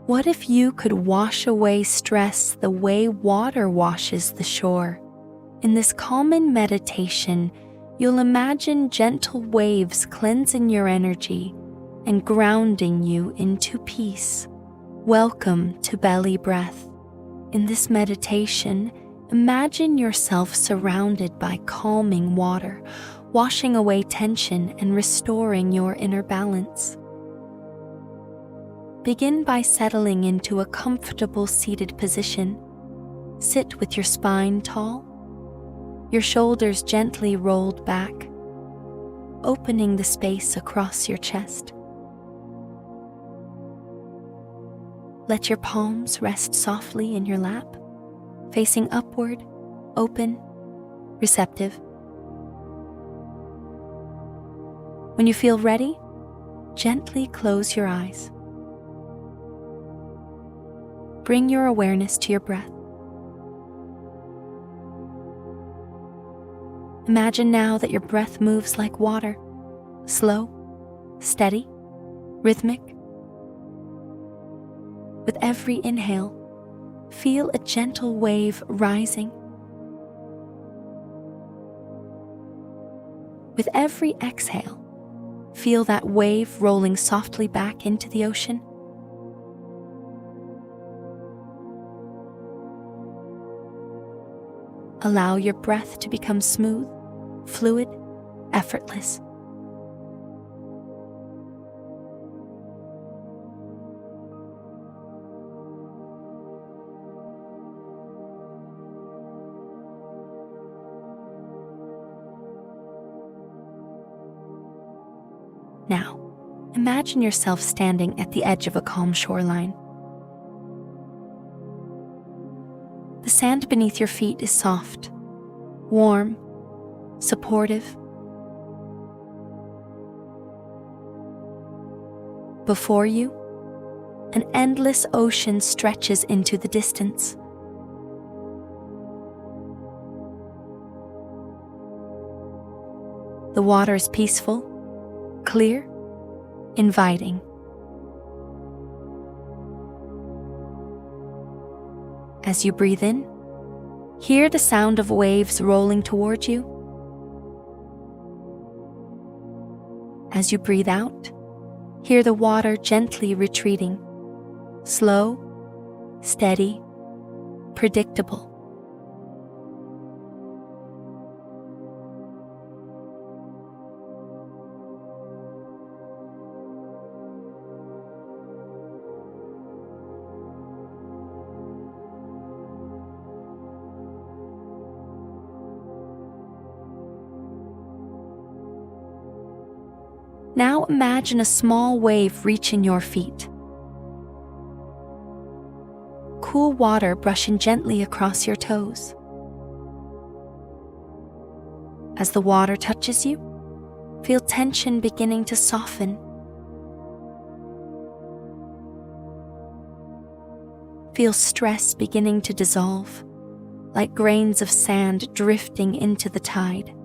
What if you could wash away stress the way water washes the shore? In this calming meditation, you'll imagine gentle waves cleansing your energy and grounding you into peace. Welcome to BellyBreath. In this meditation, imagine yourself surrounded by calming water, washing away tension and restoring your inner balance. Begin by settling into a comfortable seated position. Sit with your spine tall, your shoulders gently rolled back, opening the space across your chest. Let your palms rest softly in your lap, facing upward, open, receptive. When you feel ready, gently close your eyes. Bring your awareness to your breath. Imagine now that your breath moves like water, slow, steady, rhythmic. With every inhale, feel a gentle wave rising. With every exhale, feel that wave rolling softly back into the ocean. Allow your breath to become smooth, fluid, effortless. Now, imagine yourself standing at the edge of a calm shoreline. The sand beneath your feet is soft, warm, supportive. Before you, an endless ocean stretches into the distance. The water is peaceful, clear, inviting. As you breathe in, hear the sound of waves rolling toward you. As you breathe out, hear the water gently retreating, slow, steady, predictable. Now imagine a small wave reaching your feet. Cool water brushing gently across your toes. As the water touches you, feel tension beginning to soften. Feel stress beginning to dissolve, like grains of sand drifting into the tide.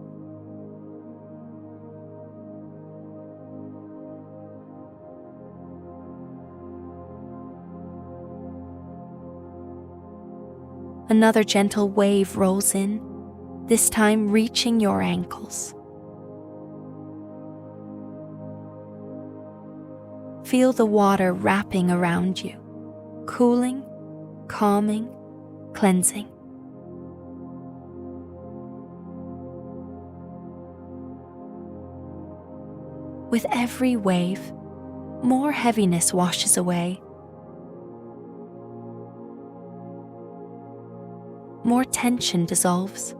Another gentle wave rolls in, this time reaching your ankles. Feel the water wrapping around you, cooling, calming, cleansing. With every wave, more heaviness washes away. More tension dissolves.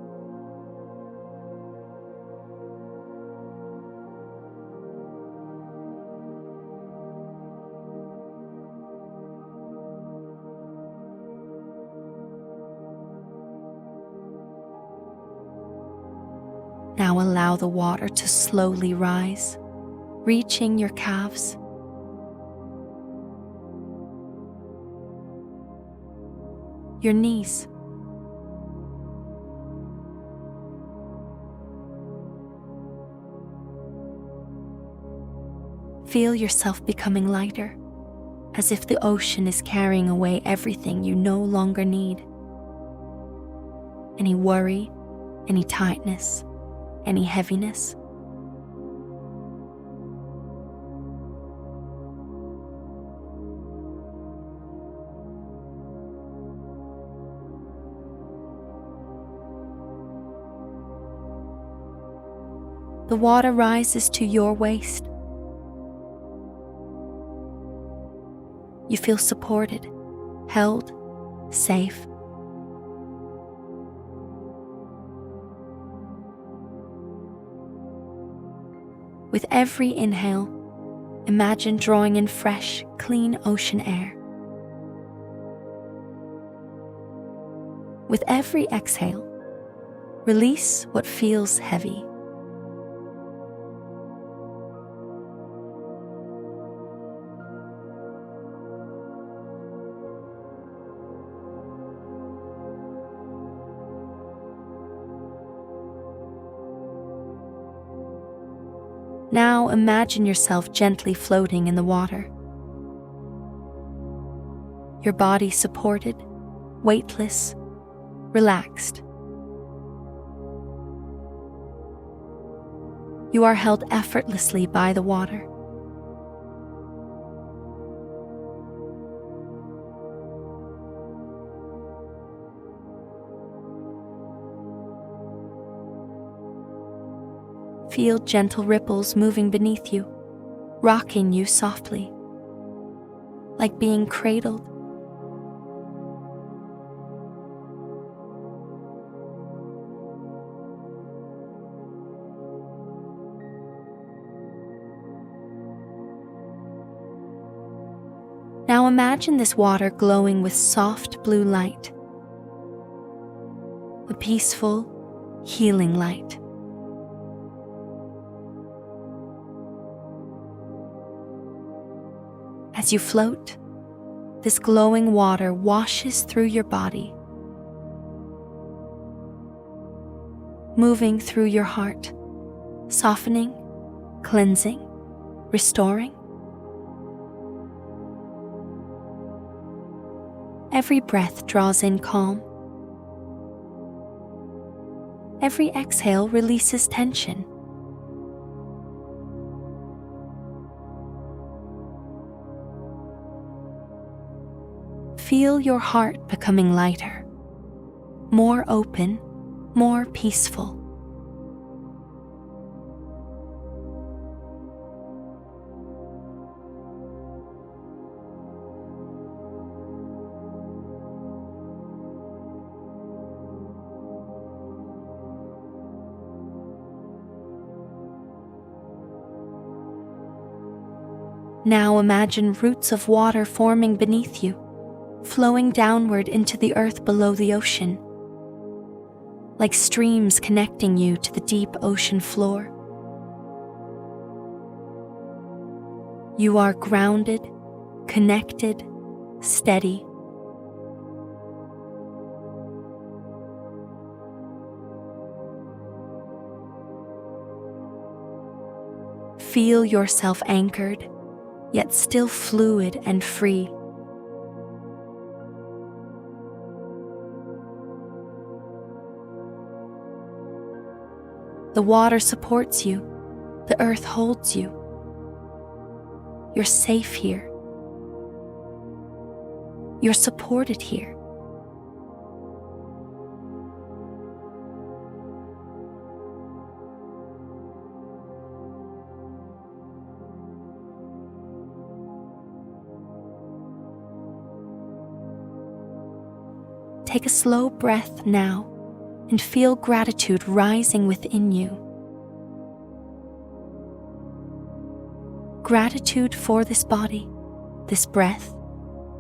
Now allow the water to slowly rise, reaching your calves. Your knees. Feel yourself becoming lighter, as if the ocean is carrying away everything you no longer need. Any worry, any tightness, any heaviness. The water rises to your waist. You feel supported, held, safe. With every inhale, imagine drawing in fresh, clean ocean air. With every exhale, release what feels heavy. Now imagine yourself gently floating in the water. Your body supported, weightless, relaxed. You are held effortlessly by the water. Feel gentle ripples moving beneath you, rocking you softly, like being cradled. Now imagine this water glowing with soft blue light, a peaceful, healing light. As you float, this glowing water washes through your body, moving through your heart, softening, cleansing, restoring. Every breath draws in calm. Every exhale releases tension. Feel your heart becoming lighter, more open, more peaceful. Now imagine roots of water forming beneath you, flowing downward into the earth below the ocean, like streams connecting you to the deep ocean floor. You are grounded, connected, steady. Feel yourself anchored, yet still fluid and free. The water supports you, the earth holds you. You're safe here. You're supported here. Take a slow breath now and feel gratitude rising within you. Gratitude for this body, this breath,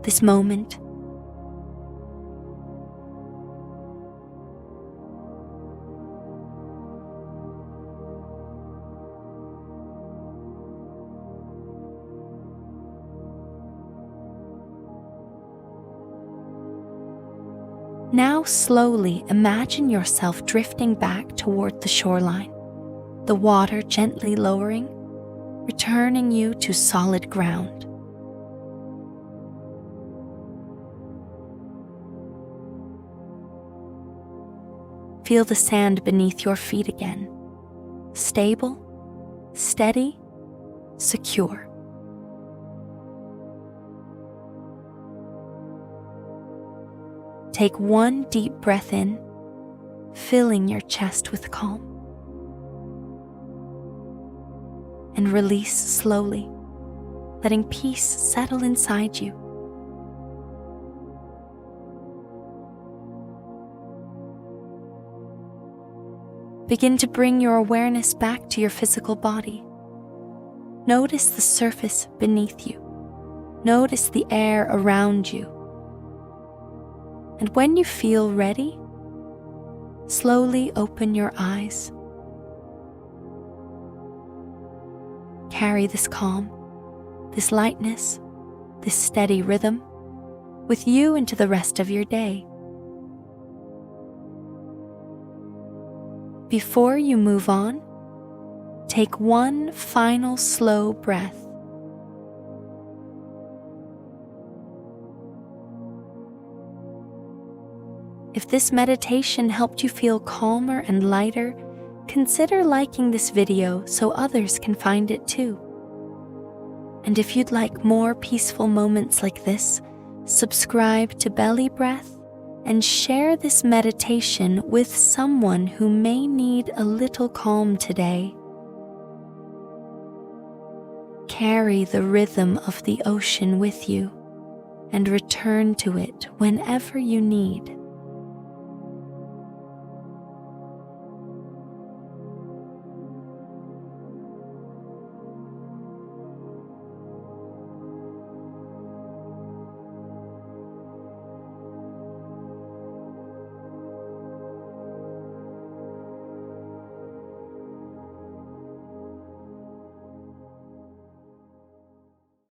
this moment. Now slowly imagine yourself drifting back toward the shoreline, the water gently lowering, returning you to solid ground. Feel the sand beneath your feet again. Stable, steady, secure. Take one deep breath in, filling your chest with calm. And release slowly, letting peace settle inside you. Begin to bring your awareness back to your physical body. Notice the surface beneath you. Notice the air around you. And when you feel ready, slowly open your eyes. Carry this calm, this lightness, this steady rhythm with you into the rest of your day. Before you move on, take one final slow breath. If this meditation helped you feel calmer and lighter, consider liking this video so others can find it too. And if you'd like more peaceful moments like this, subscribe to BellyBreath and share this meditation with someone who may need a little calm today. Carry the rhythm of the ocean with you and return to it whenever you need.